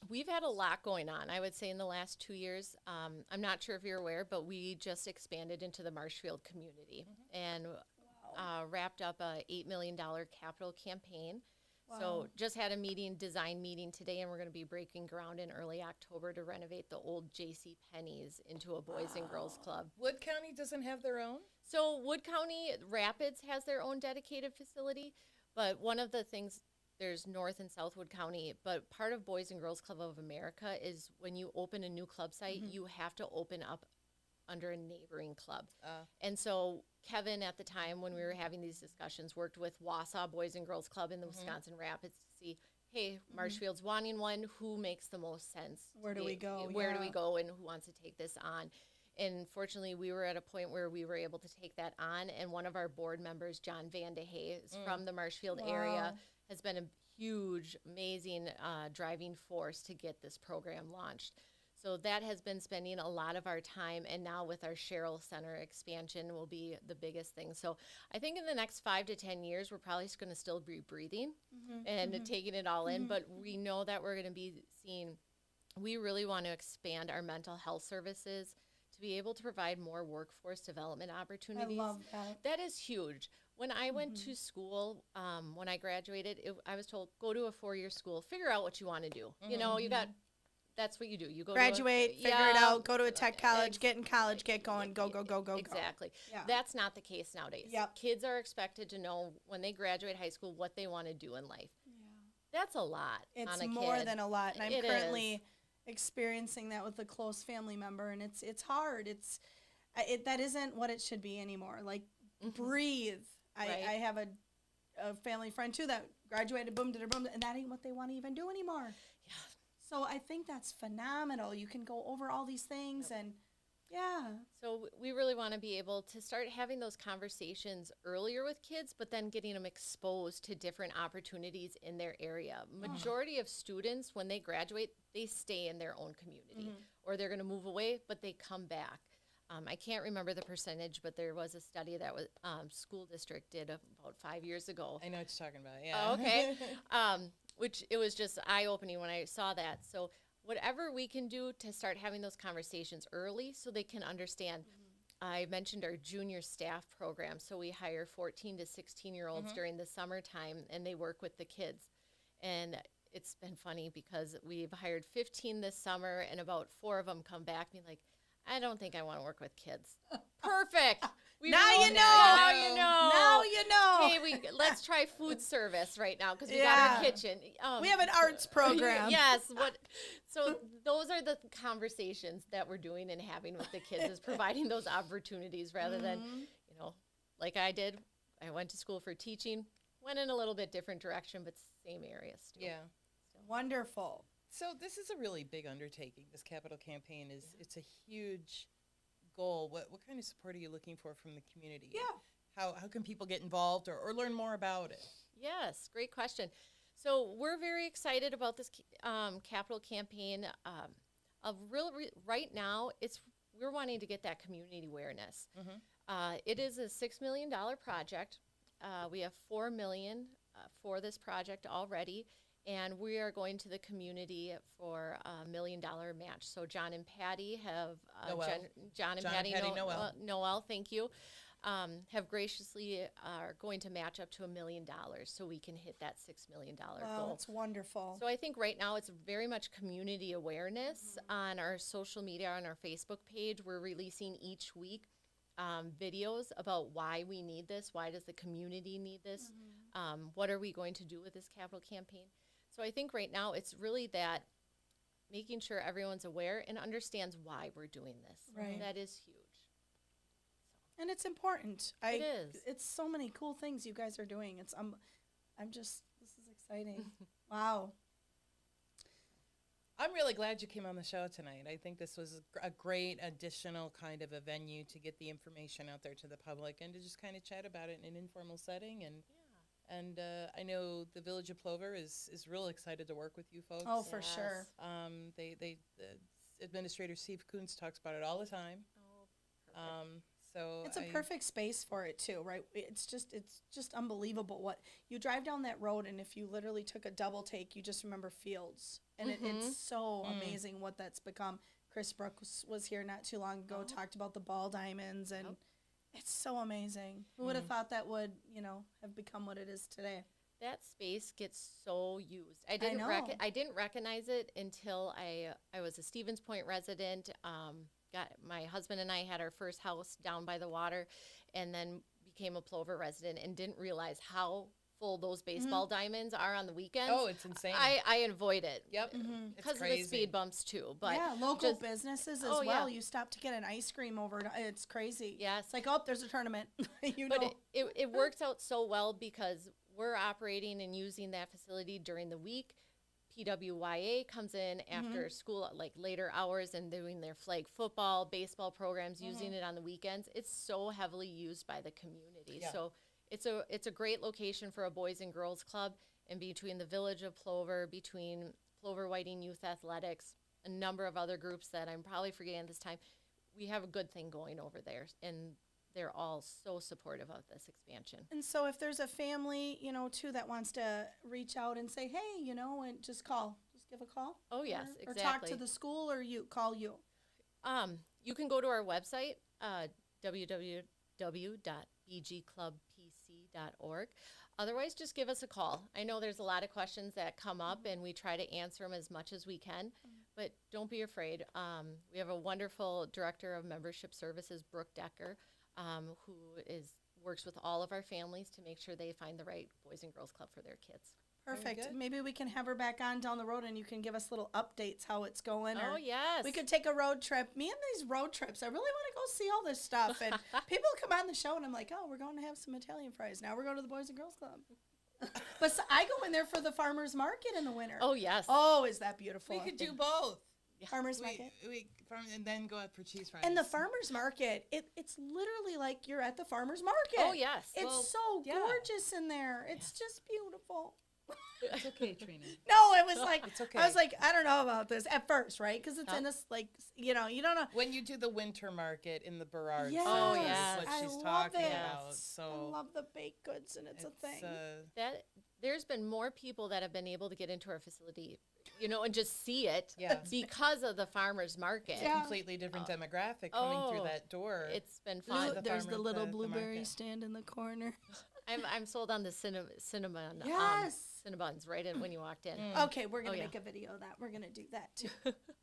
We've had a lot going on, I would say, in the last 2 years. I'm not sure if you're aware, but we just expanded into the Marshfield community and wrapped up a $8 million capital campaign. So just had a design meeting today, and we're going to be breaking ground in early October to renovate the old J.C. Penney's into a Boys and Girls Club. Wood County doesn't have their own? So Wood County Rapids has their own dedicated facility, but one of the things, there's North and South Wood County, but part of Boys and Girls Club of America is when you open a new club site, you have to open up under a neighboring club. And so Kevin, at the time when we were having these discussions, worked with Wausau Boys and Girls Club in the Wisconsin Rapids to see, hey, Marshfield's wanting one, who makes the most sense? Where do we go? Where do Yeah. we go, and who wants to take this on? And fortunately, we were at a point where we were able to take that on, and one of our board members, John Van de Hay, is from the Marshfield area, has been a huge, amazing driving force to get this program launched. So that has been spending a lot of our time, and now with our Sherrill Center expansion will be the biggest thing. So I think in the next 5 to 10 years, we're probably going to still be breathing and taking it all in, but we know that we're going to be seeing, we really want to expand our mental health services to be able to provide more workforce development I opportunities. love that. That is huge. When I went to school, when I graduated, I was told, go to a 4-year school, figure out what you want to do. You know, you got, that's what you do. You go Graduate, to figure it out, go to a tech college, get in college, get going, go. Exactly. Yeah. That's not the case nowadays. Yep. Kids are expected to know when they graduate high school what they want to do in life. That's a lot It's on a more kid. than a lot, and I'm It currently is. experiencing that with a close family member, and it's hard. That isn't what it should be anymore. Like breathe. Right. I have a family friend too that graduated, boom, and that ain't what they want to even do anymore. Yeah. So I think that's phenomenal. You can go over all these things, and yeah, So we really want to be able to start having those conversations earlier with kids, but then getting them exposed to different opportunities in their area. Majority of students, when they graduate, they stay in their own community, or they're going to move away, but they come back. I can't remember the percentage, but there was a study that was school district did about 5 years ago. I know what you're talking about. Yeah. Oh, okay. Which it was just eye-opening when I saw that. So whatever we can do to start having those conversations early so they can understand. I mentioned our junior staff program. So we hire 14 to 16-year-olds during the summertime, and they work with the kids. And it's been funny because we've hired 15 this summer, and about 4 of them come back being like, I don't think I want to work with kids. Perfect. We Now wrote you it. know. Now you know. now you know. Hey, let's try food service right now because we got our Yeah. kitchen. We have an arts program. Yes. So those are the conversations that we're doing and having with the kids is providing those opportunities rather than, like I did. I went to school for teaching, went in a little bit different direction, but same area still. Yeah. Wonderful. So this is a really big undertaking. This capital campaign it's a huge goal. What kind of support are you looking for from the community? Yeah. How can people get involved or learn more about it? Yes, great question. So we're very excited about this capital campaign. Right now, we're wanting to get that community awareness. It is a $6 million project. We have $4 million for this project already, and we are going to the community for $1 million match. So John and Patty have Noel. John and John and Patty Patty Noel. Noel, thank you. Have graciously are going to match up to $1 million so we can hit that $6 million Wow, goal. that's wonderful. So I think right now it's very much community awareness on our social media, on our Facebook page. We're releasing each week videos about why we need this. Why does the community need this? What are we going to do with this capital campaign? So I think right now it's really that making sure everyone's aware and understands why we're doing this. Right. That is huge. And it's important. It is. It's so many cool things you guys are doing. This is exciting. Wow. I'm really glad you came on the show tonight. I think this was a great additional kind of a venue to get the information out there to the public and to just kind of chat about it in an informal setting. And I know the Village of Plover is real excited to work with you folks. Oh, for sure. The Administrator Steve Kuntz talks about it all the time. So It's a perfect space for it too, right? It's just unbelievable what you drive down that road, and if you literally took a double take, you just remember fields, and it's so amazing what that's become. Chris Brooks was here not too long ago, talked about the ball diamonds, and it's so amazing. Who would have thought that would have become what it is today? That space gets so used. I didn't recognize it until I was a Stevens Point resident. My husband and I had our first house down by the water, and then became a Plover resident and didn't realize how full those baseball diamonds are on the weekends. Oh, it's insane. I avoid it. Yep. Because of the speed bumps too. But yeah, local just- businesses as Oh, well. yeah. You stop to get an ice cream over. It's crazy. Yes. It's like, oh, there's a tournament. But it works out so well because we're operating and using that facility during the week. PWYA comes in after school, like later hours, and doing their flag football, baseball programs, using it on the weekends. It's so heavily used by the community. Yeah. So it's a great location for a boys and girls club. and between the Village of Plover, between Plover Whiting Youth Athletics, a number of other groups that I'm probably forgetting this time, we have a good thing going over there, and they're all so supportive of this expansion. And so if there's a family, too, that wants to reach out and say, hey, and just give a call. Oh, yes, Or talk exactly. to the school, or call you. You can go to our website, www.bgclubpc.org. Otherwise, just give us a call. I know there's a lot of questions that come up, and we try to answer them as much as we can, but don't be afraid. We have a wonderful director of membership services, Brooke Decker, who works with all of our families to make sure they find the right Boys and Girls Club for their kids. Perfect. good. Maybe we can have her back on down the road, and you can give us little updates how it's going. Oh, or yes. We could take a road trip. Me and these road trips, I really want to go see all this stuff. And people come on the show, and I'm like, oh, we're going to have some Italian fries. Now we're going to the Boys and Girls Club. But I go in there for the farmer's market in the winter. Oh, yes. Oh, is that beautiful? We could do both. Farmer's market. And then go out for cheese fries. And the farmer's market, it's literally like you're at the farmer's market. Oh, yes. It's Well, so yeah. gorgeous in there. It's just beautiful. It's okay, Trina. No, it was like, It's okay. I was like, I don't know about this at first, right? Because it's in this, like, you don't know. when you do the winter market in the Burrard, Yes, Oh, is yes. what I she's love talking it. about. I So love the baked goods, and it's a thing. That there's been more people that have been able to get into our facility, and just see it Yeah. because of the farmers market. Yeah. completely different demographic coming through Oh, that door. It's been Blue- fun. the There's the farmer- little the blueberry market. stand in the corner. I'm sold on the cinnamon. Yes. Cinnabuns right in when you walked in. Okay, we're going to Oh, yeah. make a video of that. We're going to do that too.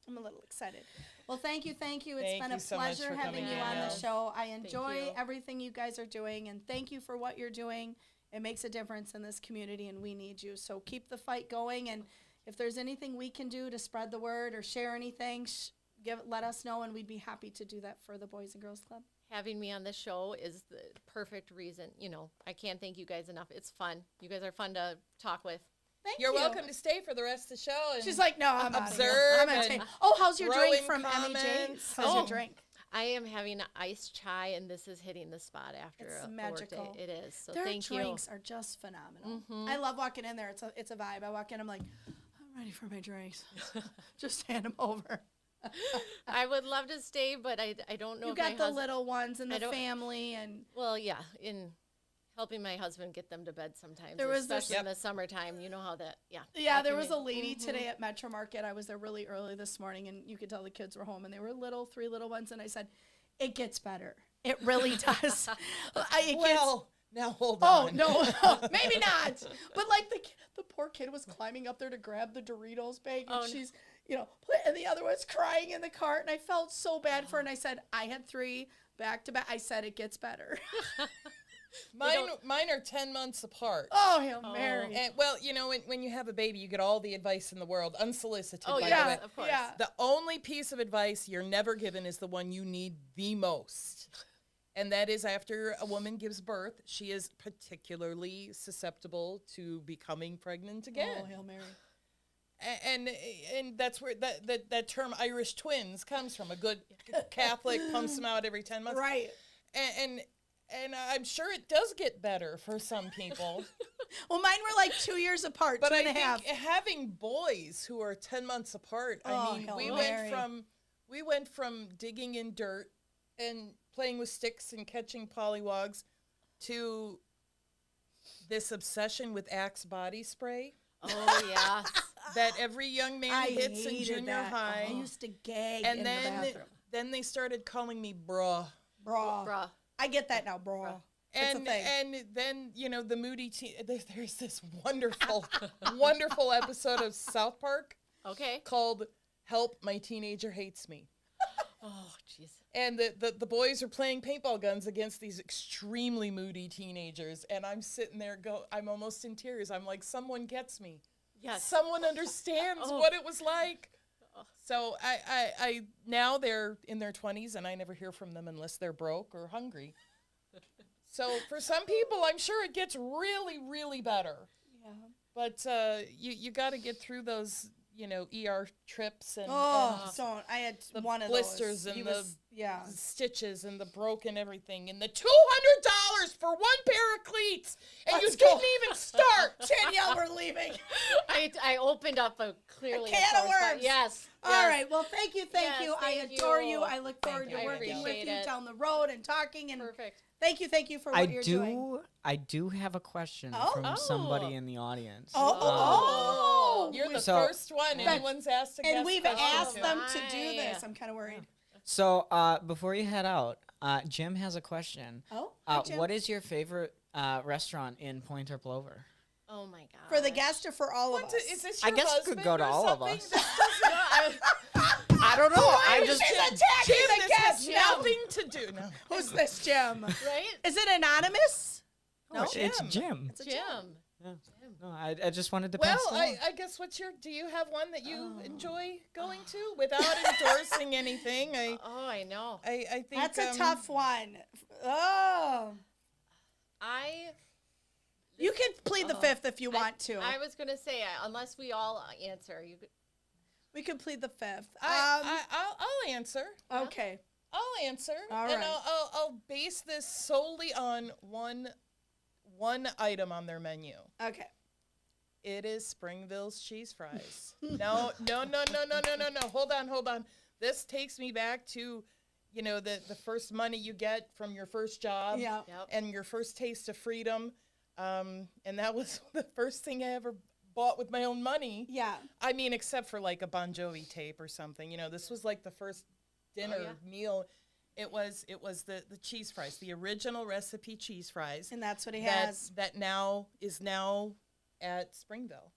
I'm a little excited. Well, thank you. It's Thank been you a so much pleasure for having coming you on the in. show. I enjoy you. everything you guys are doing, and thank you for what you're doing. It makes a difference in this community, and we need you. So keep the fight going, and if there's anything we can do to spread the word or share anything, let us know, and we'd be happy to do that for the Boys and Girls Club. Having me on this show is the perfect reason. I can't thank you guys enough. It's fun. You guys are fun to talk with. Thank You're you. welcome to stay for the rest of the show. And She's like, no, I'm outta here. observe I'm and entertained. Oh, how's your throw drink in from MEJ? comments. How's your Oh. drink? I am having iced chai, and this is hitting the spot after It's a work magical. day. It is. So Their thank drinks are just phenomenal. I love walking in there. It's a vibe. I walk in, I'm like, I'm ready for my drinks. Just hand them over. you. I would love to stay, but I don't know You if my got the husband. little ones and I the don't- family, and Well, yeah, in helping my husband get them to bed sometimes, There was this- especially in the summertime. You know how that, yeah, that there can was be- a lady today at Metro Market. I was there really early this morning, and you could tell the kids were home, and they were three little ones, and I said, it gets better. It really does. well, now hold Oh on. no, maybe not. But like the poor kid was climbing up there to grab the Doritos bag, and Oh, no. she's and the other one's crying in the cart, and I felt so bad for her. And I said, I had 3 back to back. I said it gets better. Mine are 10 months apart. Oh, Hail Mary. And, well, when you have a baby, you get all the advice in the world, unsolicited, Oh, by yeah, the way. of course. Yeah. The only piece of advice you're never given is the one you need the most. And that is after a woman gives birth, she is particularly susceptible to becoming pregnant again. Oh, Hail Mary. And that's where that term Irish twins comes from. A good Catholic pumps them out every 10 months. Right. And I'm sure it does get better for some people. Well, mine were like 2 years apart, But two I and a think half. having boys who are 10 months apart, Oh, I mean, Hail we Mary. went from digging in dirt and playing with sticks and catching pollywogs to this obsession with Axe body spray Oh yeah. that every young man I hits in hated junior that. high. I used to gag And in then the bathroom. then they started calling me bruh. Bruh. Bruh. I get that now, bruh. It's a And thing. and then the moody there's this wonderful wonderful episode of South Park Okay. called "Help, My Teenager Hates Me," Oh jeez. and the boys are playing paintball guns against these extremely moody teenagers, and I'm sitting there I'm almost in tears. I'm like, someone gets me. Yes. Someone understands Oh. what it was like. So I now they're in their 20s, and I never hear from them unless they're broke or hungry. So for some people, I'm sure it gets really, really better. Yeah. But you got to get through those ER trips and So I had the one of blisters those. and He the was, yeah. stitches and the broken everything and the $200 for one pair of cleats and Let's you go. didn't even start. Danielle, we're leaving. I opened up a clearly can a of sore spot. worms. Yes. All yes. right. Well, thank you. Yes, I thank adore you. you. I look forward you. to I working with appreciate you it. down the road and talking. And Perfect. thank you for what you're doing. I do have a question Oh. from somebody Oh. in the audience. Oh. You're the So- first one But- anyone's asked to guest And we've question asked to. them to do my. this. I'm kind of worried. So before you head out, Jim has a question. Oh, hi, Jim. What is your favorite restaurant in Pointer Plover? Oh my god. For the guest or for all of What us? is this I your guess it could husband go to or all of something? us. This doesn't- I don't know. I Why just is this attacking Jim, the this guest? has Jim? nothing to do. No. Who's this, Jim? right? Is it anonymous? no, it's Jim. Jim. It's a Jim. Yeah. No, I just wanted to Well, pass it along. I guess do you have one that you enjoy going to without endorsing anything? Oh, I know. I think That's a tough one. Oh. You can plead the fifth if you want to. I was gonna say unless we all answer, you could. We could plead the fifth. I'll answer. Okay. I'll answer, All and right. I'll base this solely on one item on their menu. Okay. It is Springville's cheese fries. No. Hold on. This takes me back to, the first money you get from your first job. Yeah. Yep. And your first taste of freedom. And that was the first thing I ever bought with my own money. Yeah. I mean, except for like a Bon Jovi tape or something. This was like the first dinner meal. It was the cheese fries, the original recipe cheese fries. And that's what he that has. that now is at Springville.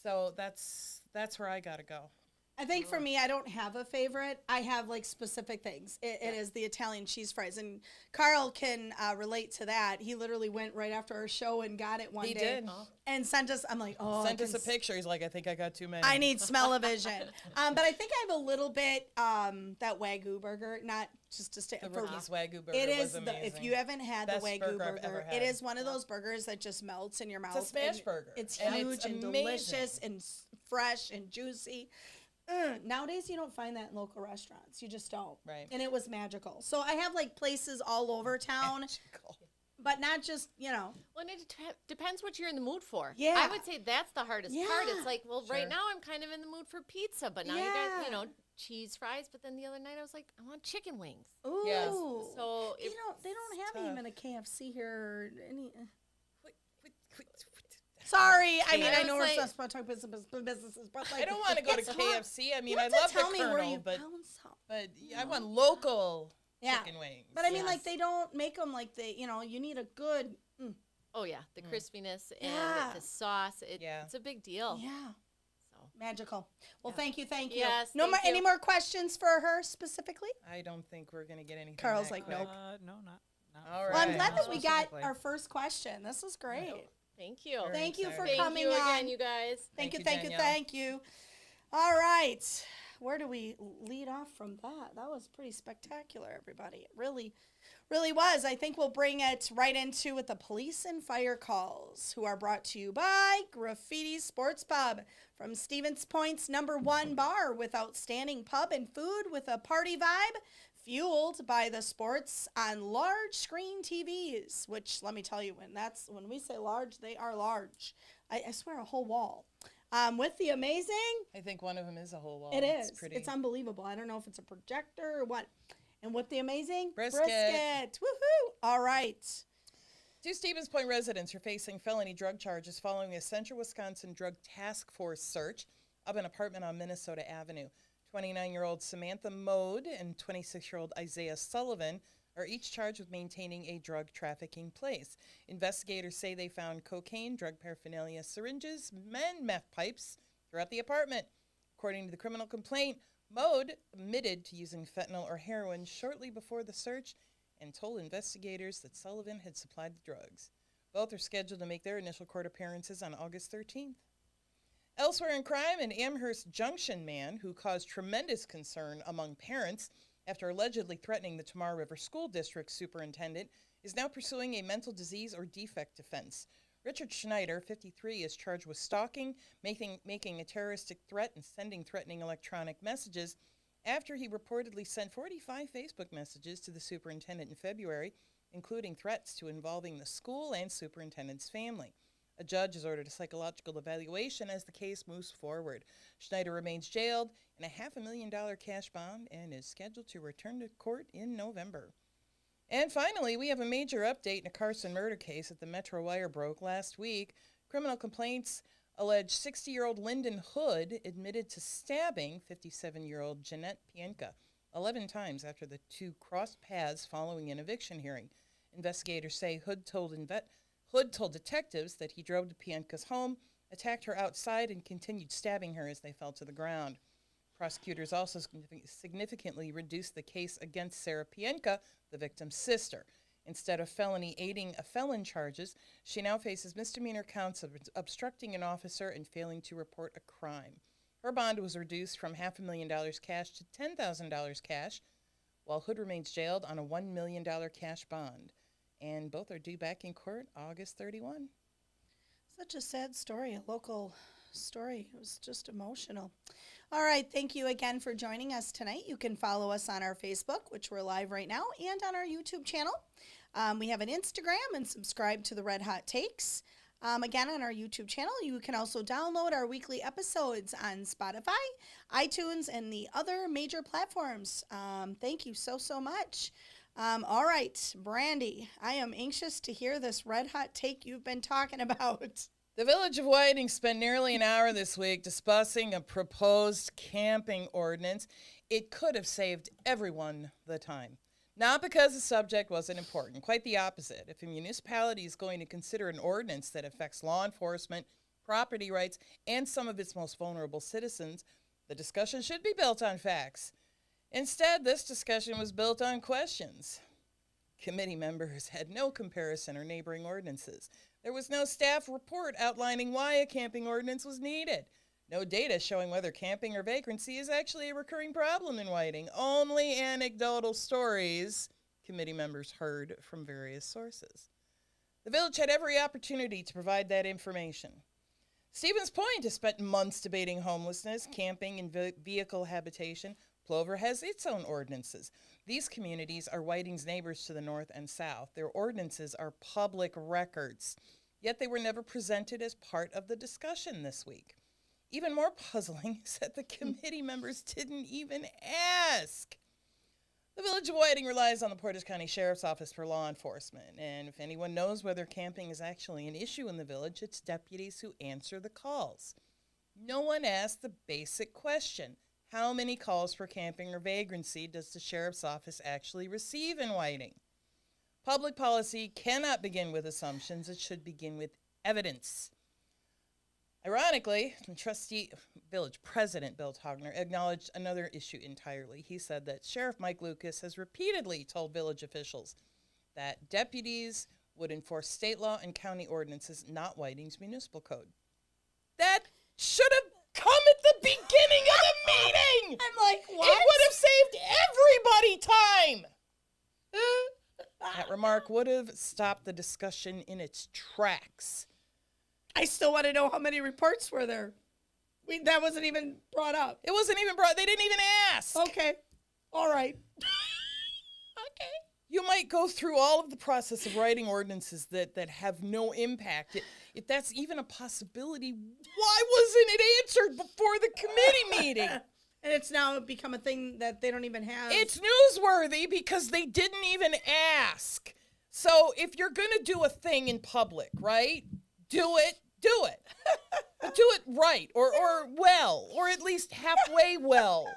So that's where I gotta go. I think for me, I don't have a favorite. I have like specific things. It is the Italian cheese fries, and Carl can relate to that. He literally went right after our show and got it one He day did. and sent us. I'm like, oh, Sent I us a can picture. He's like, I think I got too many. I need smell-o-vision. But I think I have a little bit that Wagyu burger, not just to stay the for Ricky's Wagyu burger It was is amazing. if you haven't had Best the Wagyu burger I've ever burger, had. it is one of those burgers that just melts in your mouth. It's a smash and burger, It's and huge it's and amazing. delicious and fresh and juicy. Nowadays, you don't find that in local restaurants. You just don't. Right. And it was magical. So I have like places all over town, Magical. but not just Well, and it depends what you're in the mood for. Yeah. I would say that's the hardest part. Yeah. It's like, well, Sure. right now I'm kind of in the mood for pizza, but now you Yeah. got, cheese fries. But then the other night I was like, I want chicken wings. ooh. Yes. So they don't have tough. even a KFC here. Or any. Wait. Sorry, I mean I I know was we're like- supposed to talk businesses, but like I don't want to go to it's hard. KFC. I mean, You I have to love tell the me where Colonel, you but found some. I want local Yeah. chicken wings. But I mean, like Yes. they don't make them like you need a good. oh yeah, the crispiness and Yeah. the sauce. Yeah. It's a big deal. Yeah, So magical. Well, thank you. Yes, No thank more. Any you. more questions for her specifically? I don't think we're gonna get anything. Carl's that like, quick. nope. No, not. All Well, I'm right. glad that we got Specifically. our first question. This is great. thank you. Very Thank you for excited. Thank coming you on. again, you guys. Thank you. Danielle. Thank you. All right. Where do we lead off from that? That was pretty spectacular, everybody. It really was. I think we'll bring it right into with the police and fire calls, who are brought to you by Graffiti Sports Pub from Stevens Point's #1 bar with outstanding pub and food with a party vibe, fueled by the sports on large screen TVs, which let me tell you, when we say large, they are large. I swear, a whole wall. With the amazing, I think one of them is a whole wall. it is. It's pretty. It's unbelievable. I don't know if it's a projector or what. And with the amazing Brisket. Woohoo! All right. Two Stevens Point residents are facing felony drug charges following a Central Wisconsin Drug Task Force search of an apartment on Minnesota Avenue. 29-year-old Samantha Mode and 26-year-old Isaiah Sullivan are each charged with maintaining a drug trafficking place. Investigators say they found cocaine, drug paraphernalia, syringes, and meth pipes throughout the apartment. According to the criminal complaint, Mode admitted to using fentanyl or heroin shortly before the search and told investigators that Sullivan had supplied the drugs. Both are scheduled to make their initial court appearances on August 13th. Elsewhere in crime, an Amherst Junction man who caused tremendous concern among parents after allegedly threatening the Tamar River School District superintendent is now pursuing a mental disease or defect defense. Richard Schneider, 53, is charged with stalking, making a terroristic threat, and sending threatening electronic messages after he reportedly sent 45 Facebook messages to the superintendent in February, including threats to involving the school and superintendent's family. A judge has ordered a psychological evaluation as the case moves forward. Schneider remains jailed in a $500,000 cash bond and is scheduled to return to court in November. And finally, we have a major update in a Carson murder case that the Metro Wire broke last week. Criminal complaints allege 60-year-old Lyndon Hood admitted to stabbing 57-year-old Jeanette Pienka 11 times after the two crossed paths following an eviction hearing. Investigators say Hood told detectives that he drove to Pienka's home, attacked her outside, and continued stabbing her as they fell to the ground. Prosecutors also significantly reduced the case against Sarah Pienka, the victim's sister. Instead of felony aiding a felon charges, she now faces misdemeanor counts of obstructing an officer and failing to report a crime. Her bond was reduced from $500,000 cash to $10,000 cash, while Hood remains jailed on a $1 million cash bond. And both are due back in court August 31. Such a sad story, a local story. It was just emotional. All right, thank you again for joining us tonight. You can follow us on our Facebook, which we're live right now, and on our YouTube channel. We have an Instagram, and subscribe to the Red Hot Takes. Again, on our YouTube channel, you can also download our weekly episodes on Spotify, iTunes, and the other major platforms. Thank you so much. All right, Brandy, I am anxious to hear this red hot take you've been talking about. The Village of Whiting spent nearly an hour this week discussing a proposed camping ordinance. It could have saved everyone the time. Not because the subject wasn't important, quite the opposite. If a municipality is going to consider an ordinance that affects law enforcement, property rights, and some of its most vulnerable citizens, the discussion should be built on facts. Instead, this discussion was built on questions. Committee members had no comparison or neighboring ordinances. There was no staff report outlining why a camping ordinance was needed. No data showing whether camping or vagrancy is actually a recurring problem in Whiting. Only anecdotal stories committee members heard from various sources. The village had every opportunity to provide that information. Stevens Point has spent months debating homelessness, camping, and vehicle habitation. Plover has its own ordinances. These communities are Whiting's neighbors to the north and south. Their ordinances are public records, yet they were never presented as part of the discussion this week. Even more puzzling is that the committee members didn't even ask. The Village of Whiting relies on the Portage County Sheriff's Office for law enforcement, and if anyone knows whether camping is actually an issue in the village, it's deputies who answer the calls. No one asked the basic question: how many calls for camping or vagrancy does the Sheriff's Office actually receive in Whiting? Public policy cannot begin with assumptions. It should begin with evidence. Ironically, Village President Bill Togner acknowledged another issue entirely. He said that Sheriff Mike Lucas has repeatedly told village officials that deputies would enforce state law and county ordinances, not Whiting's municipal code. That should have come at the beginning of the meeting! I'm like, what? It would have saved everybody time! That remark would have stopped the discussion in its tracks. I still want to know how many reports were there. That wasn't even brought up. It wasn't even brought, they didn't even ask. Okay. All right. Okay. You might go through all of the process of writing ordinances that have no impact. If that's even a possibility, why wasn't it answered before the committee meeting? And it's now become a thing that they don't even have. It's newsworthy because they didn't even ask. So if you're going to do a thing in public, right, do it. But do it right or well, or at least halfway well.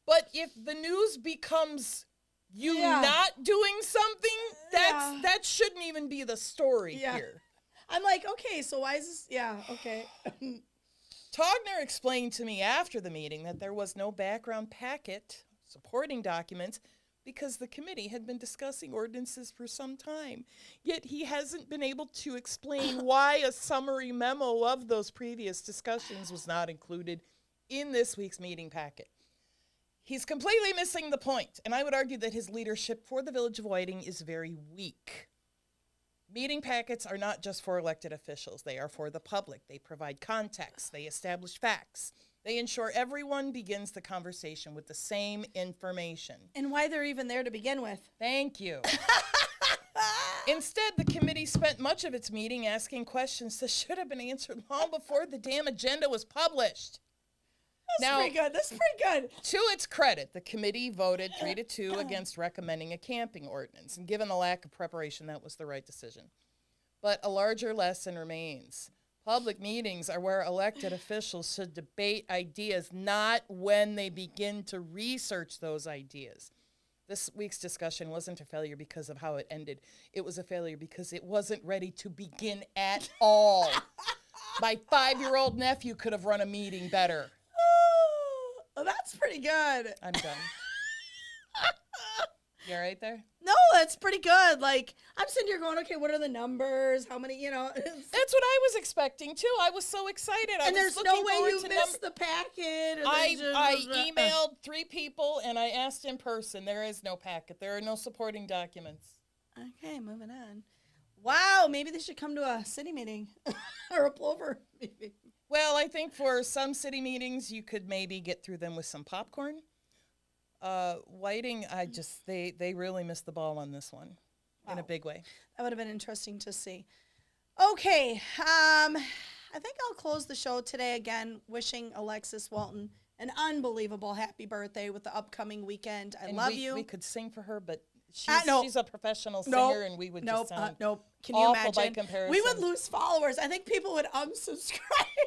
But if the news becomes you not doing something, that shouldn't even be the story here. I'm like, okay, so why is this? Yeah, okay. Togner explained to me after the meeting that there was no background packet supporting documents because the committee had been discussing ordinances for some time. Yet he hasn't been able to explain why a summary memo of those previous discussions was not included in this week's meeting packet. He's completely missing the point, and I would argue that his leadership for the Village of Whiting is very weak. Meeting packets are not just for elected officials. They are for the public. They provide context. They establish facts. They ensure everyone begins the conversation with the same information. And why they're even there to begin with. Thank you. Instead, the committee spent much of its meeting asking questions that should have been answered long before the damn agenda was published. That's pretty good. That's pretty good. To its credit, the committee voted 3-2 against recommending a camping ordinance, and given the lack of preparation, that was the right decision. But a larger lesson remains. Public meetings are where elected officials should debate ideas, not when they begin to research those ideas. This week's discussion wasn't a failure because of how it ended. It was a failure because it wasn't ready to begin at all. My 5-year-old nephew could have run a meeting better. Oh, that's pretty good. I'm done. You all right there? No, that's pretty good. Like, I'm sitting here going, okay, what are the numbers? How many, That's what I was expecting too. I was so excited. and was there's no looking way forward you to missed the packet. And I emailed 3 people and I asked in person. There is no packet. There are no supporting documents. Okay, moving on. Wow, maybe they should come to a city meeting or a Plover meeting. Well, I think for some city meetings you could maybe get through them with some popcorn. Whiting, they really missed the ball on this one in a Wow. big way. That would have been interesting to see. Okay, I think I'll close the show today again, wishing Alexis Walton an unbelievable happy birthday with the upcoming weekend. I And love we, you. We could sing for her, but no. she's a professional singer, Nope. and we would Nope, just sound nope. Can you awful by imagine? comparison. We would lose followers. I think people would unsubscribe.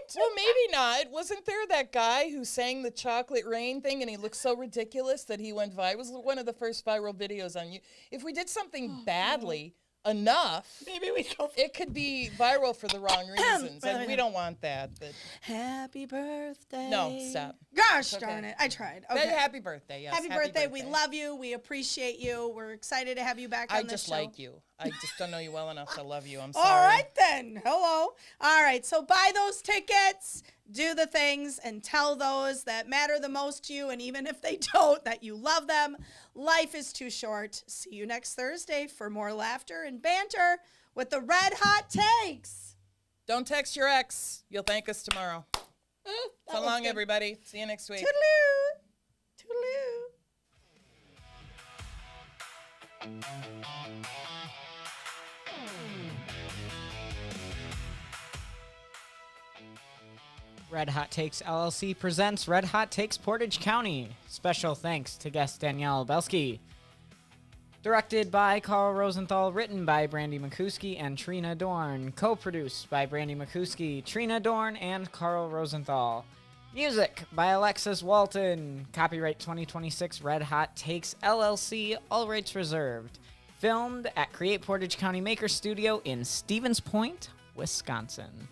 to Well, maybe not. Wasn't there that guy who sang the Chocolate Rain thing and he looked so ridiculous that he went viral? It was one of the first viral videos on you. If we did something badly enough, Maybe we go. it could be viral for the wrong reasons, Wait, and wait, we wait. don't want that. But Happy birthday. No, stop. Gosh Okay. darn it. I tried. but Okay. happy birthday, yes. Happy birthday. We love you. We appreciate you. We're excited to have you back on I this just show. like you. I just don't know you well enough to love you. I'm sorry. All right then. Hello. All right. So buy those tickets, do the things, and tell those that matter the most to you, and even if they don't, that you love them. Life is too short. See you next Thursday for more laughter and banter with the Red Hot Takes. Don't text your ex. You'll thank us tomorrow. That So was long, good. everybody. See you next week. Toodaloo. Toodaloo. Red Hot Takes LLC presents Red Hot Takes Portage County. Special thanks to guest Danielle Belsky. Directed by Carl Rosenthal, written by Brandy McCuskey and Trina Dorn. Co-produced by Brandy McCuskey, Trina Dorn, and Carl Rosenthal. Music by Alexis Walton. Copyright 2026 Red Hot Takes LLC, all rights reserved. Filmed at Create Portage County Maker Studio in Stevens Point, Wisconsin.